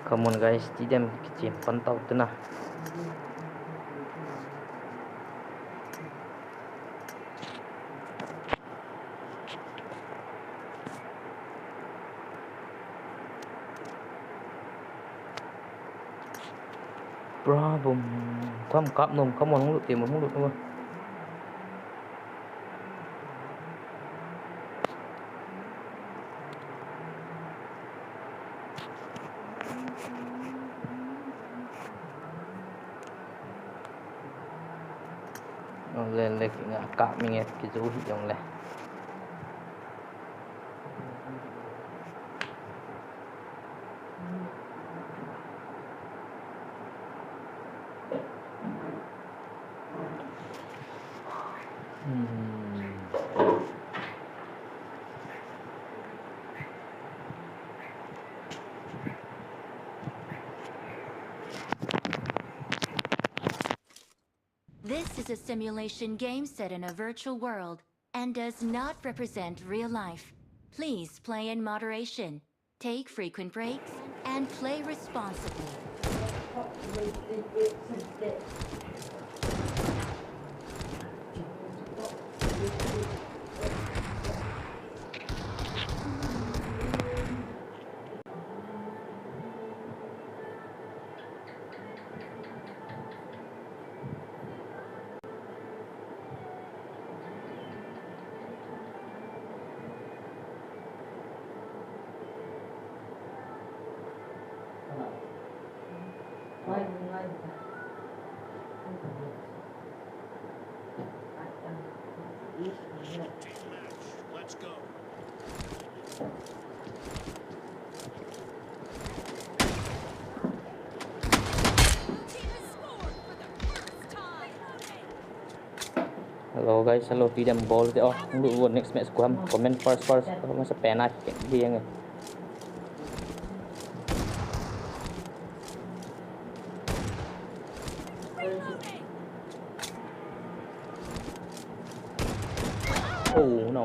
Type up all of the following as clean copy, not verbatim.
Come on guys, tidam kecil pantau tenah. Problem. Come cặp nôm, come on, không được tiền, không được thôi. Lên lên cái cặp mình nghe cái dấu hiệu này. This is a simulation game set in a virtual world and does not represent real life. Please play in moderation, take frequent breaks, and play responsibly. Let's go. Hello guys, hello tidam ball thế. Không được next match của em. Comment first. Không sẽ pen ai cái gì anh. Oh no.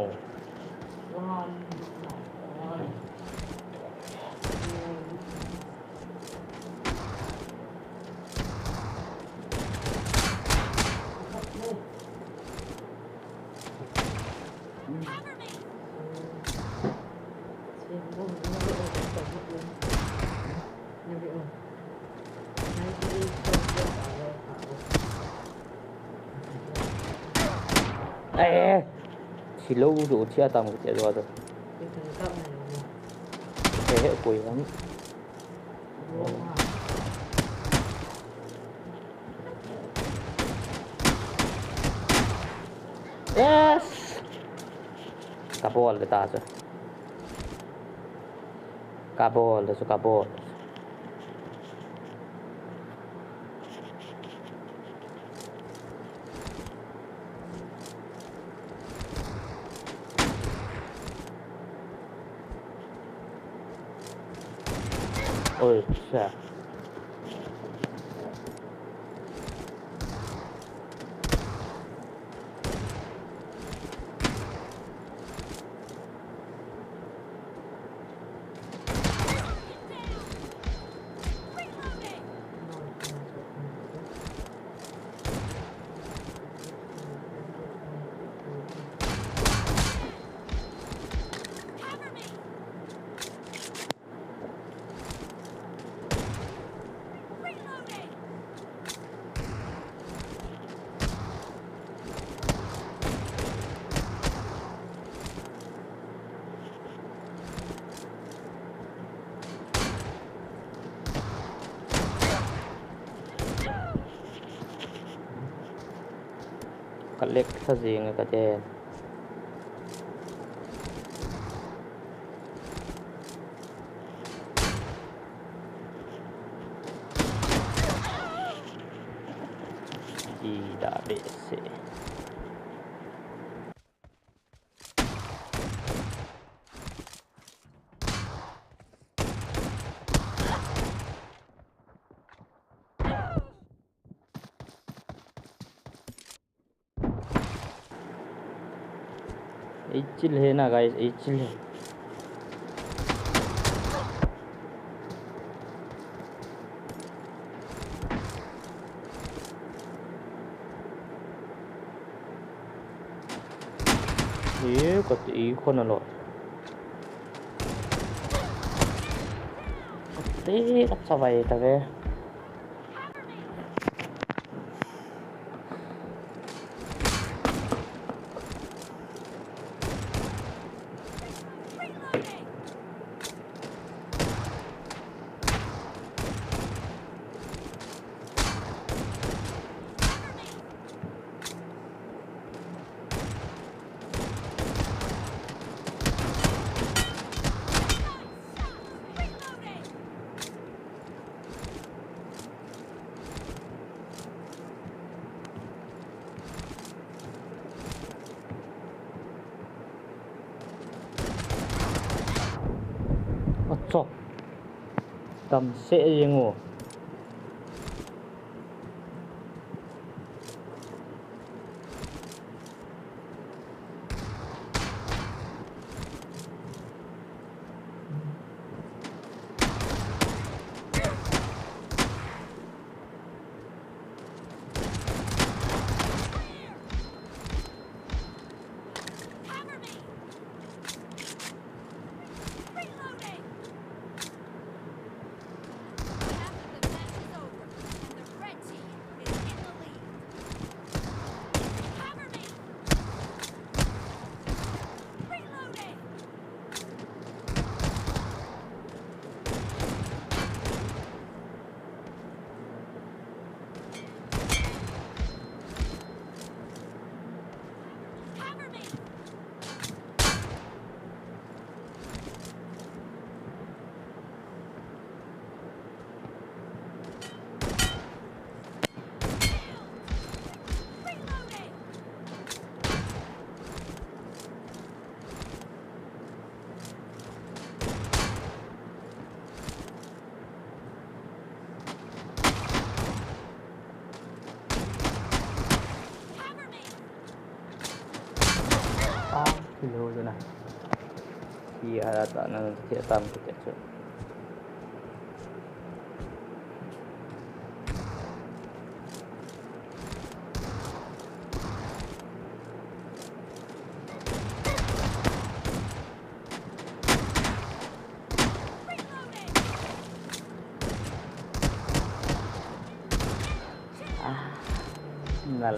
Ê, chỉ lâu đủ chia tầm của chị rồi. Thế hệ quỷ lắm. Yes. Kabol ta rồi. Kabol. Ôi chà. Leg sazinga ka din. Tidak bisa. Chill है ना guys, chill है। có tí con nào rồi tí đắp sao vậy ta về 어 tầm sẽ gì ngủ kilo rồi này thì đã tạo nên thiệt tâm của chạy trước là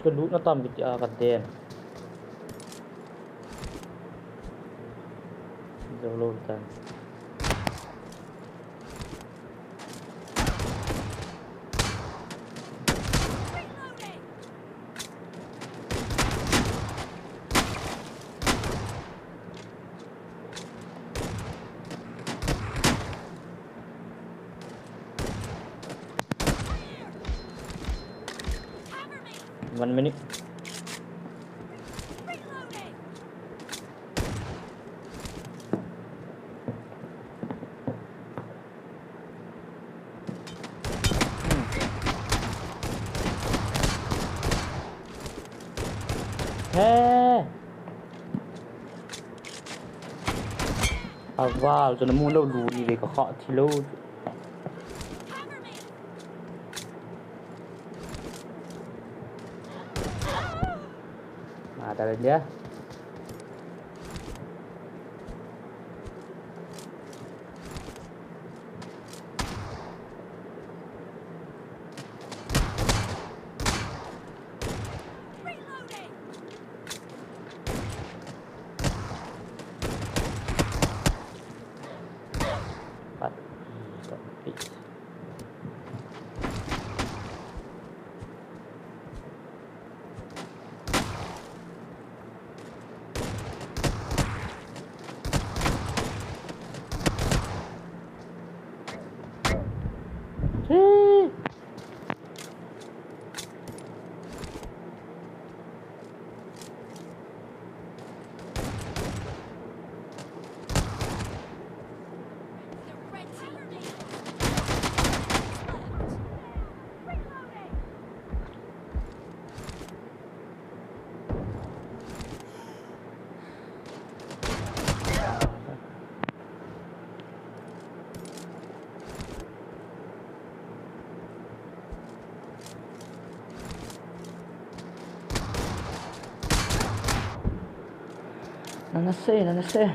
kedua tam kita katen jauh tan one minute wow cho nó mua lâu đủ gì để có họ thì lâu Ada dia. Nanase.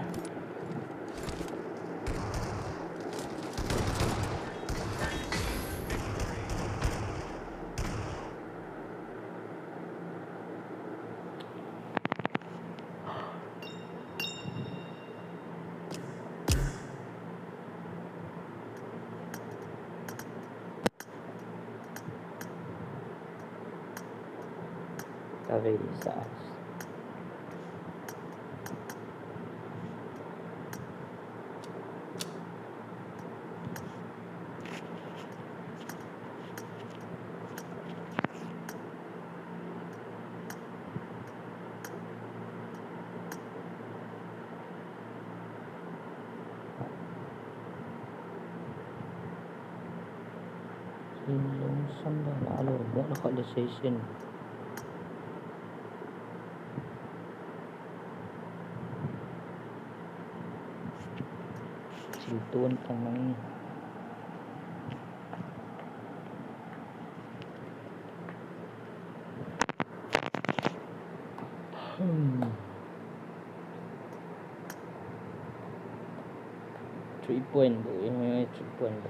Cabezas. Silong sandal alur buat nak ada session. Siltuan tangan. Three point, 3 point.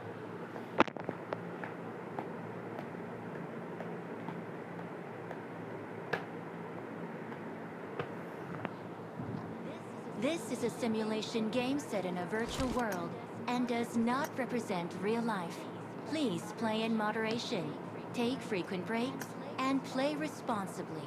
This is a simulation game set in a virtual world and does not represent real life. Please play in moderation, take frequent breaks, and play responsibly.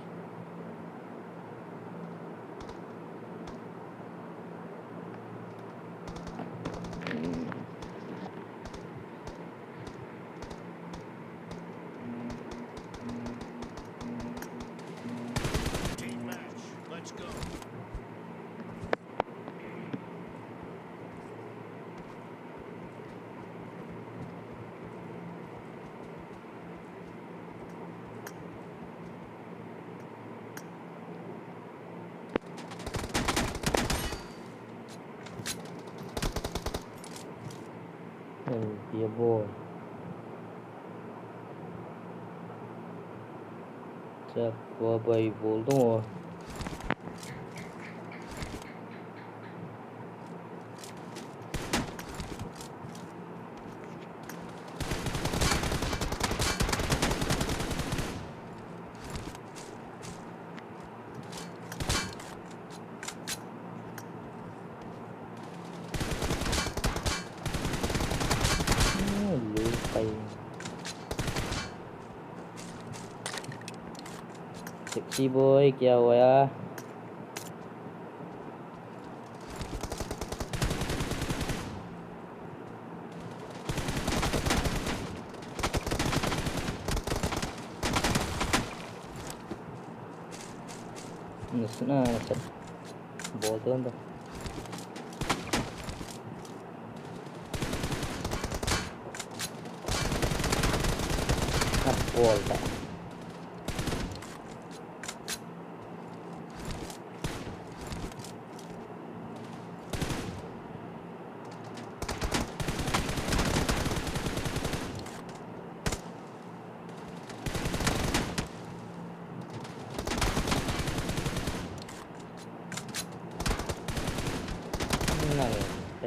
Team match. Let's go. Dia boy. Siapa bayi bol tu? Sexy boy, क्या हुआ? Nah, macam bol tu kan tu. Bol tak.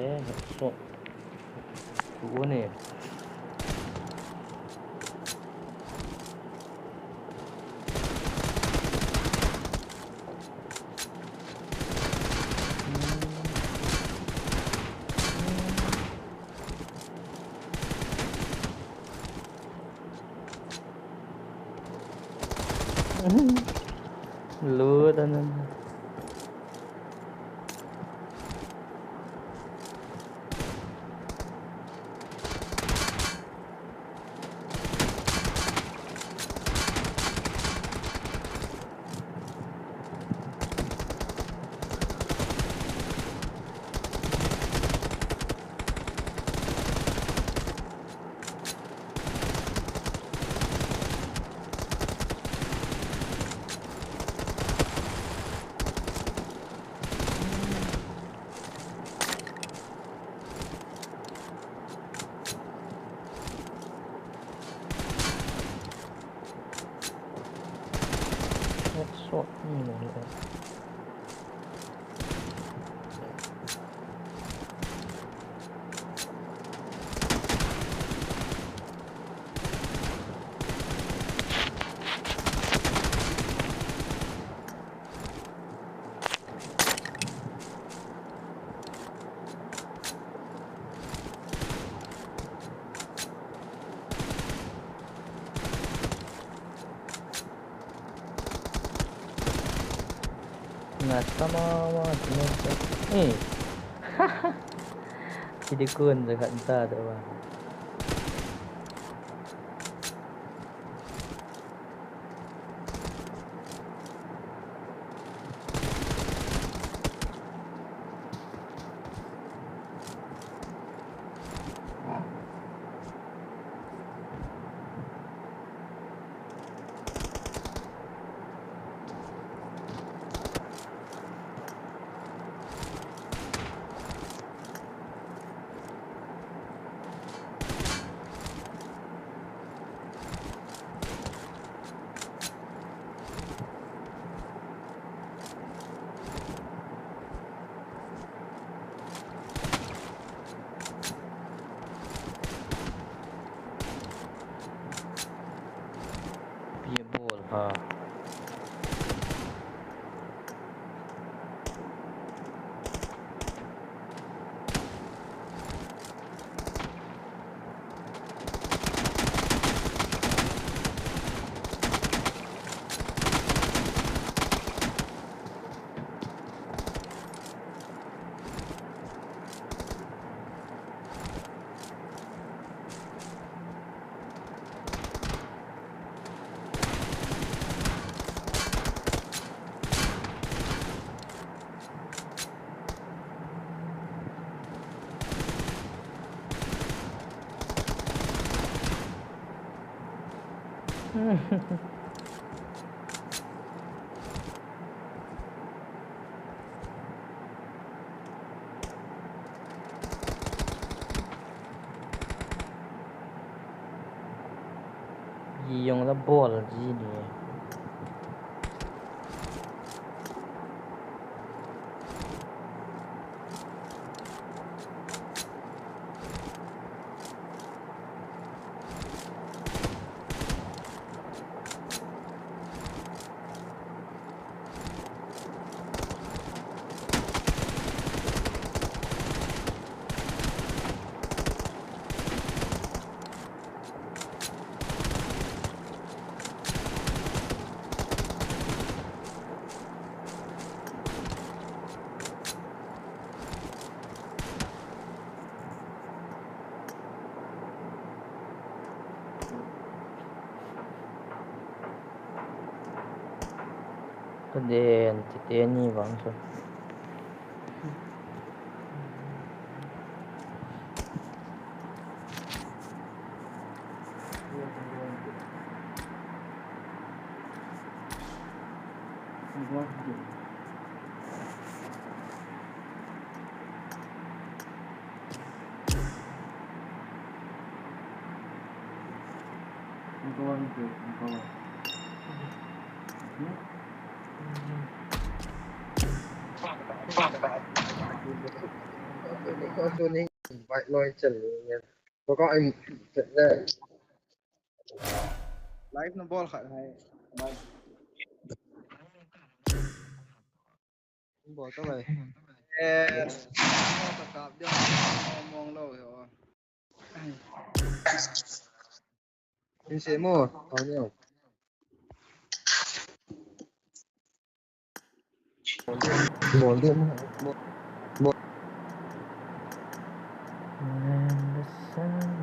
headshot. Dua ni. Lu dan headshot ni lah. Sama macam ni. Jadi kun dekat entah tu bang. Dia bol. Ha. Dùng là bol gì nè. Then titani bang so. có cho nên vậy nói chừng có anh chừng đây live nó ball khởi hay bay bỏ các bạn yes nó tập cặp cho mong lâu rồi anh sẽ mua bao nhiêu bỏ liêm bỏ bỏ And the sun.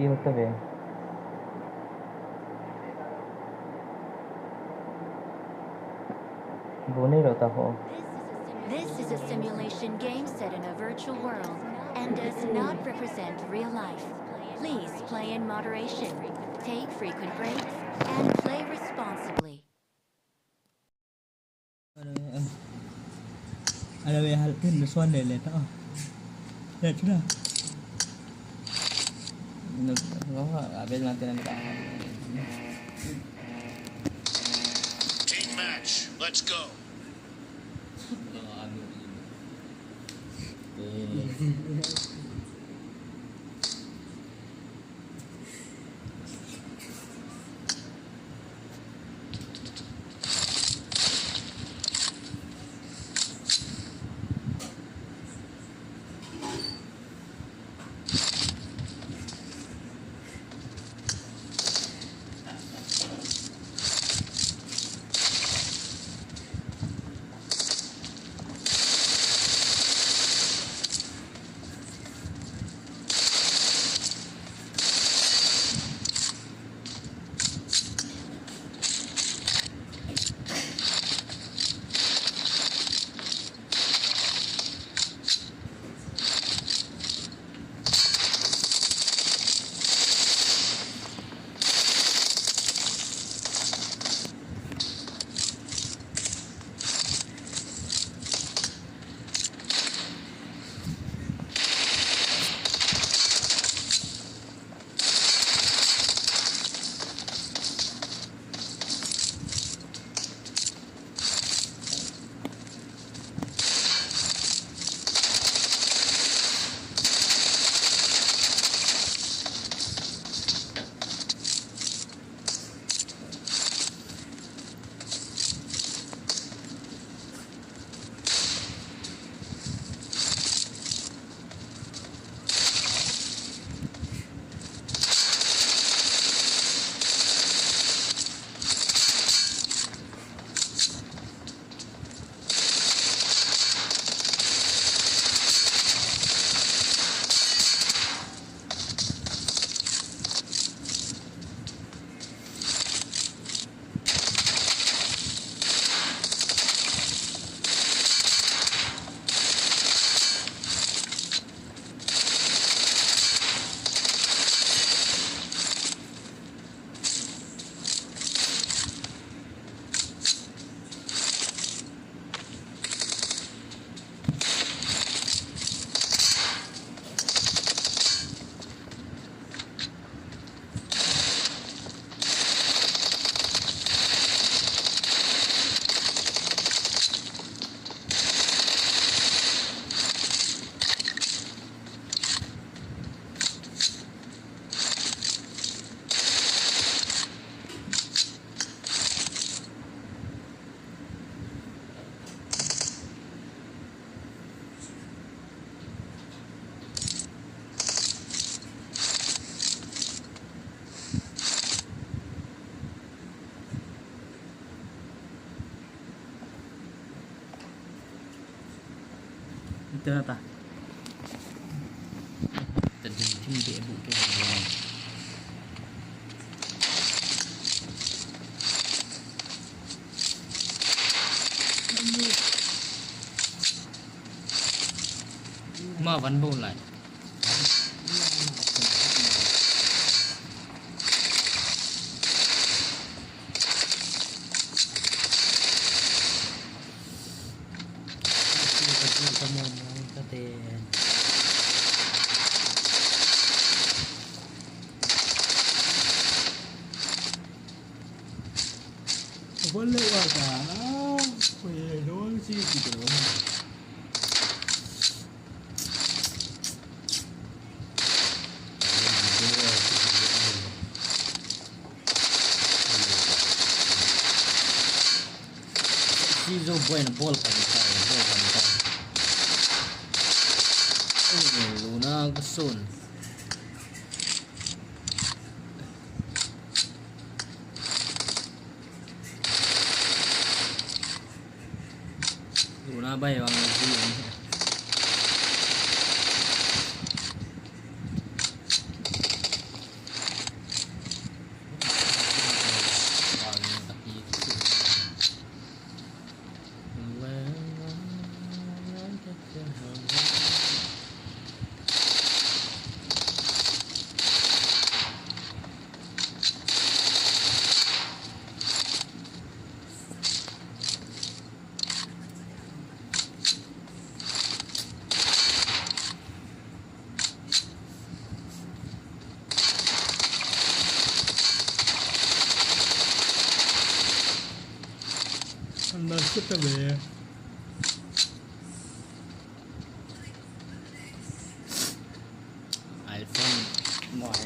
কি হতে হবে বনেই রতা হো This is a simulation game set in a virtual world and does not represent real life. Please play in moderation, take frequent breaks, and play responsibly. Ada yang hal pun suan deh lihat ah, lihat sudah. nó abis nanti nanti Team match, let's go. Itu apa? dia bukan dia. Mà vẫn bù lại vẫn lewat kan? Weh, doang sih gitu. Hizo buena bola para entrar. Luna kesun. Luna bay bang lagi. Nasıl tabii. iPhone mọi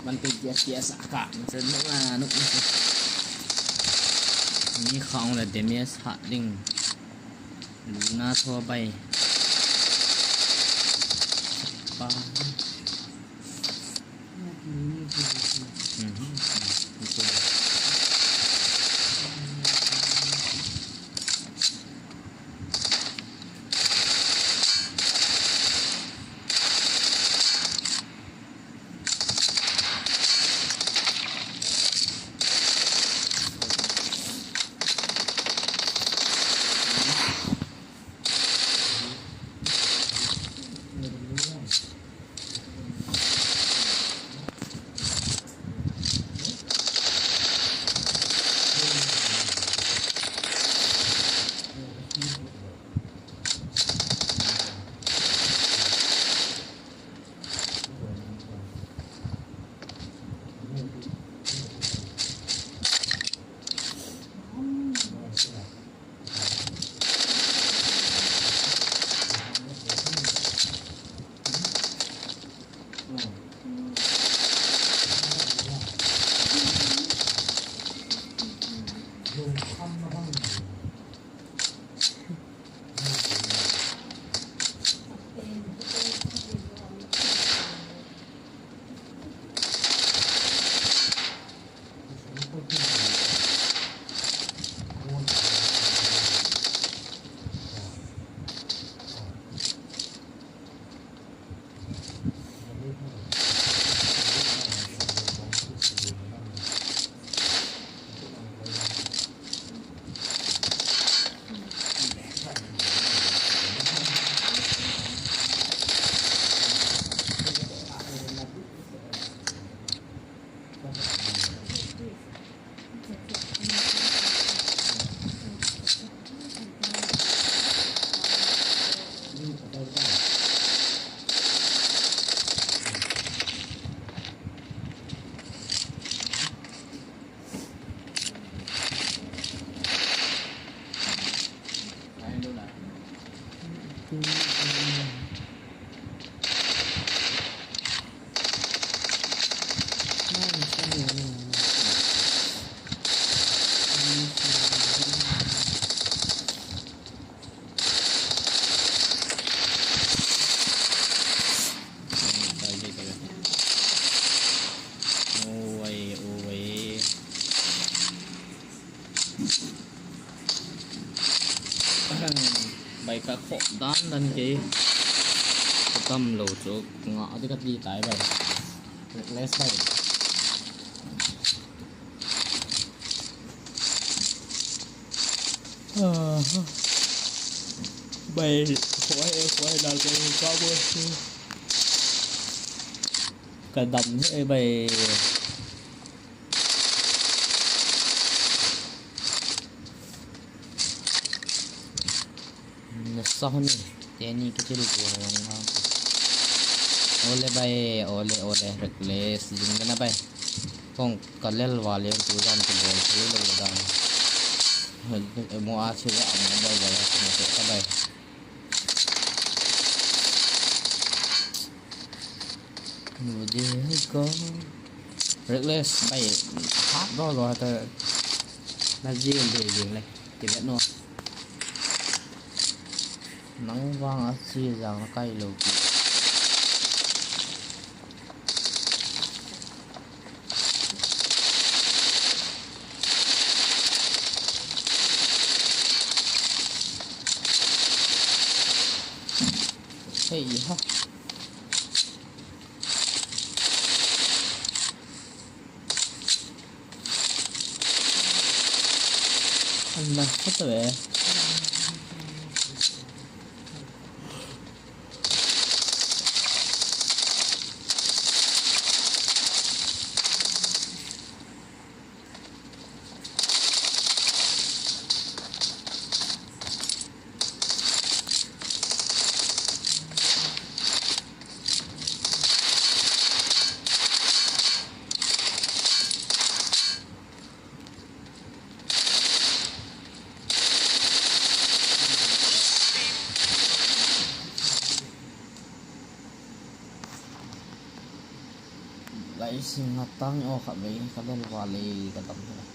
มันติดchia sẻ cảมันจะว่านุกนี่ของเลยเดี๋ยวมีสัตว์ดิ่งลูน่าทั่วไปปลาbaik aku dan chị cam lầu chỗ ngõ tới cắt đi tái vậy let's bay bay khói nào cái cao bơ cả đầm ấy bay sao nih ini kecil kurang oleh bay oleh reckless dengan apa kong kalel wale tu jam tu bol tu lo dan mau asyik mau bay bay semua bay dia có reckless bay hát đó rồi ta là riêng này thì biết nó nắng vang ở xia rằng nó cay lầu hey ha anh mà có thể lại sinh hoạt tăng ô khả mấy cái bên vào lì cái tầm này